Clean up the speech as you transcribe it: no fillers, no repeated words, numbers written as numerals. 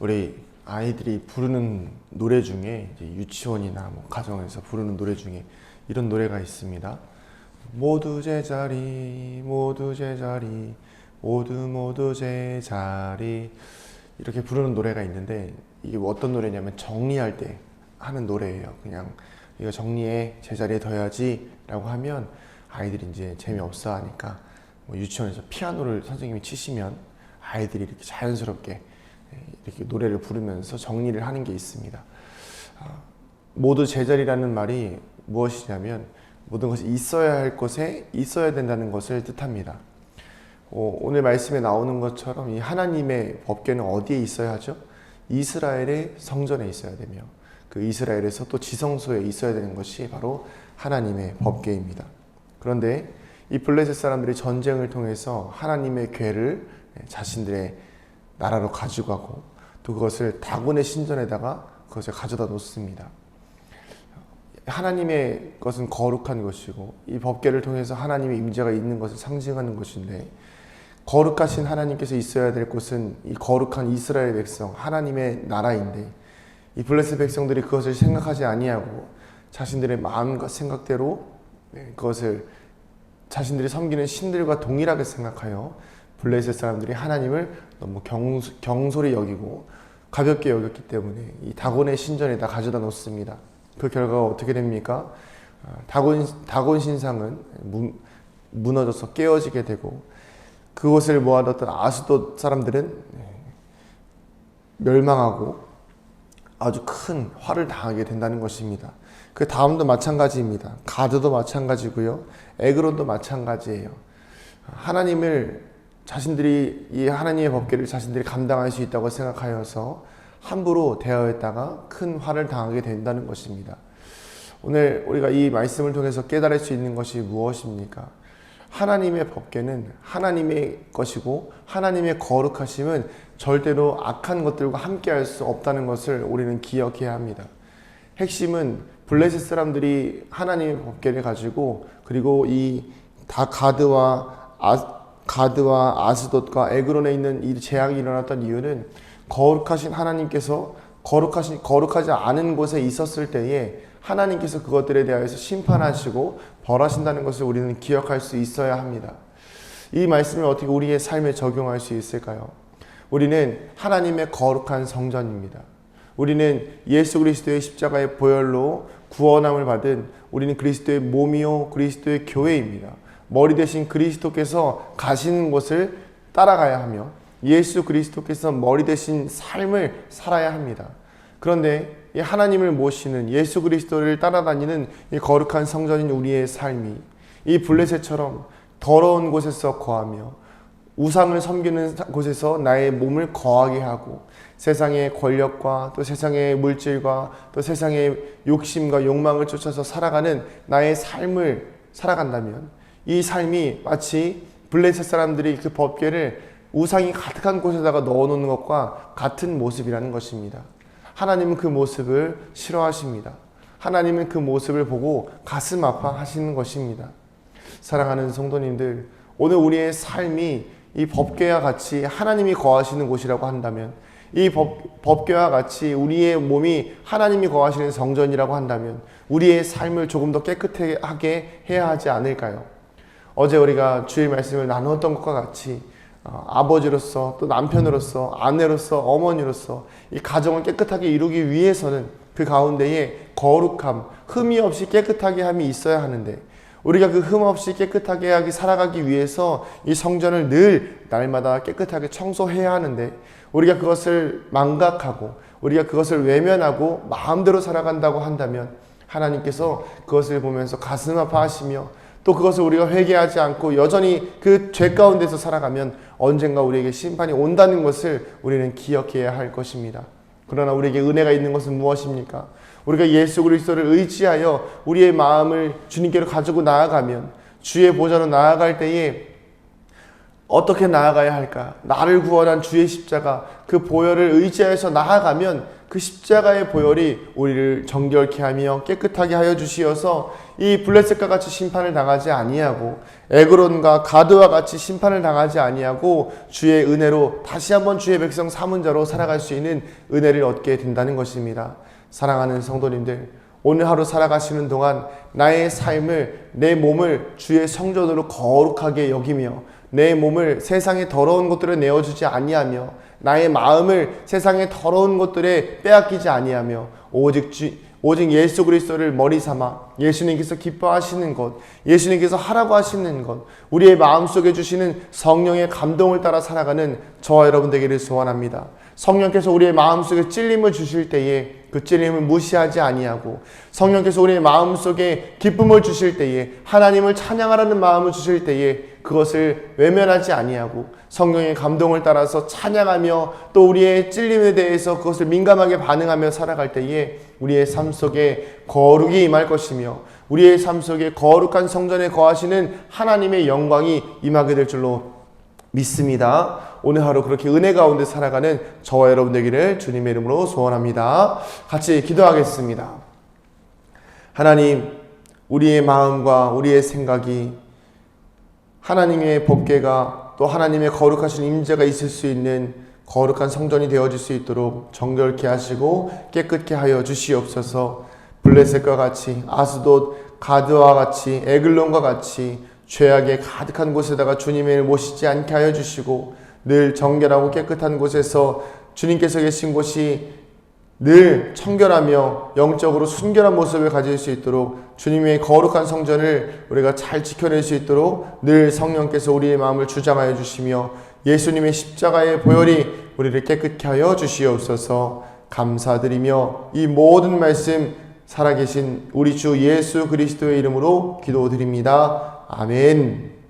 우리 아이들이 부르는 노래 중에 이제 유치원이나 뭐 가정에서 부르는 노래 중에 이런 노래가 있습니다. 모두 제자리, 모두 제자리, 모두 제자리, 이렇게 부르는 노래가 있는데, 이게 어떤 노래냐면 정리할 때 하는 노래예요. 그냥 이거 정리해, 제자리에 둬야지 라고 하면 아이들이 이제 재미없어 하니까, 뭐 유치원에서 피아노를 선생님이 치시면 아이들이 이렇게 자연스럽게 이렇게 노래를 부르면서 정리를 하는 게 있습니다. 모두 제자리라는 말이 무엇이냐면 모든 것이 있어야 할 곳에 있어야 된다는 것을 뜻합니다. 오늘 말씀에 나오는 것처럼 이 하나님의 법궤는 어디에 있어야 하죠? 이스라엘의 성전에 있어야 되며, 그 이스라엘에서 또 지성소에 있어야 되는 것이 바로 하나님의 법궤입니다. 그런데 이 블레셋 사람들이 전쟁을 통해서 하나님의 궤를 자신들의 나라로 가지고 가고, 또 그것을 다곤의 신전에다가 그것을 가져다 놓습니다. 하나님의 것은 거룩한 것이고, 이 법궤를 통해서 하나님의 임재가 있는 것을 상징하는 것인데, 거룩하신 하나님께서 있어야 될 곳은 이 거룩한 이스라엘 백성, 하나님의 나라인데, 이 블레셋 백성들이 그것을 생각하지 아니하고 자신들의 마음과 생각대로 그것을 자신들이 섬기는 신들과 동일하게 생각하여 블레셋 사람들이 하나님을 너무 경솔히 여기고 가볍게 여겼기 때문에 이 다곤의 신전에다 가져다 놓습니다. 그 결과가 어떻게 됩니까? 다곤 신상은 무너져서 깨어지게 되고, 그것을 모아뒀던 아스돗 사람들은 멸망하고 아주 큰 화를 당하게 된다는 것입니다. 그 다음도 마찬가지입니다. 가드도 마찬가지고요, 에그론도 마찬가지예요. 하나님을 자신들이 이 하나님의 법궤를 자신들이 감당할 수 있다고 생각하여서 함부로 대하였다가 큰 화를 당하게 된다는 것입니다. 오늘 우리가 이 말씀을 통해서 깨달을 수 있는 것이 무엇입니까? 하나님의 법궤는 하나님의 것이고, 하나님의 거룩하심은 절대로 악한 것들과 함께 할 수 없다는 것을 우리는 기억해야 합니다. 핵심은 블레셋 사람들이 하나님의 법궤를 가지고, 그리고 이 다 가드와 아스돗과 에그론에 있는 이 재앙이 일어났던 이유는 거룩하신 하나님께서 거룩하지 않은 곳에 있었을 때에 하나님께서 그것들에 대해서 심판하시고 벌하신다는 것을 우리는 기억할 수 있어야 합니다. 이 말씀을 어떻게 우리의 삶에 적용할 수 있을까요? 우리는 하나님의 거룩한 성전입니다. 우리는 예수 그리스도의 십자가의 보혈로 구원함을 받은, 우리는 그리스도의 몸이요 그리스도의 교회입니다. 머리 대신 그리스도께서 가시는 곳을 따라가야 하며, 예수 그리스도께서 머리 대신 삶을 살아야 합니다. 그런데 이 하나님을 모시는, 예수 그리스도를 따라다니는 이 거룩한 성전인 우리의 삶이 이 블레셋처럼 더러운 곳에서 거하며 우상을 섬기는 곳에서 나의 몸을 거하게 하고, 세상의 권력과 또 세상의 물질과 또 세상의 욕심과 욕망을 쫓아서 살아가는 나의 삶을 살아간다면, 이 삶이 마치 블레셋 사람들이 그 법궤를 우상이 가득한 곳에다가 넣어놓는 것과 같은 모습이라는 것입니다. 하나님은 그 모습을 싫어하십니다. 하나님은 그 모습을 보고 가슴 아파하시는 것입니다. 사랑하는 성도님들, 오늘 우리의 삶이 이 법궤와 같이 하나님이 거하시는 곳이라고 한다면, 이 법궤와 같이 우리의 몸이 하나님이 거하시는 성전이라고 한다면 우리의 삶을 조금 더 깨끗하게 해야 하지 않을까요? 어제 우리가 주의 말씀을 나누었던 것과 같이 아버지로서, 또 남편으로서, 아내로서, 어머니로서 이 가정을 깨끗하게 이루기 위해서는 그 가운데에 거룩함, 흠이 없이 깨끗하게 함이 있어야 하는데, 우리가 그 흠 없이 깨끗하게 살아가기 위해서 이 성전을 늘 날마다 깨끗하게 청소해야 하는데, 우리가 그것을 망각하고 우리가 그것을 외면하고 마음대로 살아간다고 한다면 하나님께서 그것을 보면서 가슴 아파하시며, 또 그것을 우리가 회개하지 않고 여전히 그 죄 가운데서 살아가면 언젠가 우리에게 심판이 온다는 것을 우리는 기억해야 할 것입니다. 그러나 우리에게 은혜가 있는 것은 무엇입니까? 우리가 예수 그리스도를 의지하여 우리의 마음을 주님께로 가지고 나아가면, 주의 보좌로 나아갈 때에 어떻게 나아가야 할까? 나를 구원한 주의 십자가, 그 보혈을 의지하여서 나아가면 그 십자가의 보혈이 우리를 정결케 하며 깨끗하게 하여 주시어서 이 블레셋과 같이 심판을 당하지 아니하고 에그론과 가드와 같이 심판을 당하지 아니하고 주의 은혜로 다시 한번 주의 백성 삼은 자로 살아갈 수 있는 은혜를 얻게 된다는 것입니다. 사랑하는 성도님들, 오늘 하루 살아가시는 동안 나의 삶을, 내 몸을 주의 성전으로 거룩하게 여기며 내 몸을 세상의 더러운 것들에 내어주지 아니하며 나의 마음을 세상의 더러운 것들에 빼앗기지 아니하며 오직 예수 그리스도를 머리 삼아 예수님께서 기뻐하시는 것, 예수님께서 하라고 하시는 것, 우리의 마음속에 주시는 성령의 감동을 따라 살아가는 저와 여러분 되기를 소원합니다. 성령께서 우리의 마음속에 찔림을 주실 때에 그 찔림을 무시하지 아니하고, 성령께서 우리의 마음속에 기쁨을 주실 때에, 하나님을 찬양하라는 마음을 주실 때에 그것을 외면하지 아니하고 성령의 감동을 따라서 찬양하며 또 우리의 찔림에 대해서 그것을 민감하게 반응하며 살아갈 때에 우리의 삶 속에 거룩이 임할 것이며 우리의 삶 속에 거룩한 성전에 거하시는 하나님의 영광이 임하게 될 줄로 믿습니다. 오늘 하루 그렇게 은혜 가운데 살아가는 저와 여러분 되기를 주님의 이름으로 소원합니다. 같이 기도하겠습니다. 하나님, 우리의 마음과 우리의 생각이 하나님의 법궤가 또 하나님의 거룩하신 임재가 있을 수 있는 거룩한 성전이 되어질 수 있도록 정결케 하시고 깨끗게 하여 주시옵소서. 블레셋과 같이, 아스돗, 가드와 같이, 에글론과 같이 죄악에 가득한 곳에다가 주님을 모시지 않게 하여 주시고, 늘 정결하고 깨끗한 곳에서 주님께서 계신 곳이 늘 청결하며 영적으로 순결한 모습을 가질 수 있도록 주님의 거룩한 성전을 우리가 잘 지켜낼 수 있도록 늘 성령께서 우리의 마음을 주장하여 주시며 예수님의 십자가의 보혈이 우리를 깨끗게 하여 주시옵소서. 감사드리며 이 모든 말씀 살아계신 우리 주 예수 그리스도의 이름으로 기도드립니다. 아멘.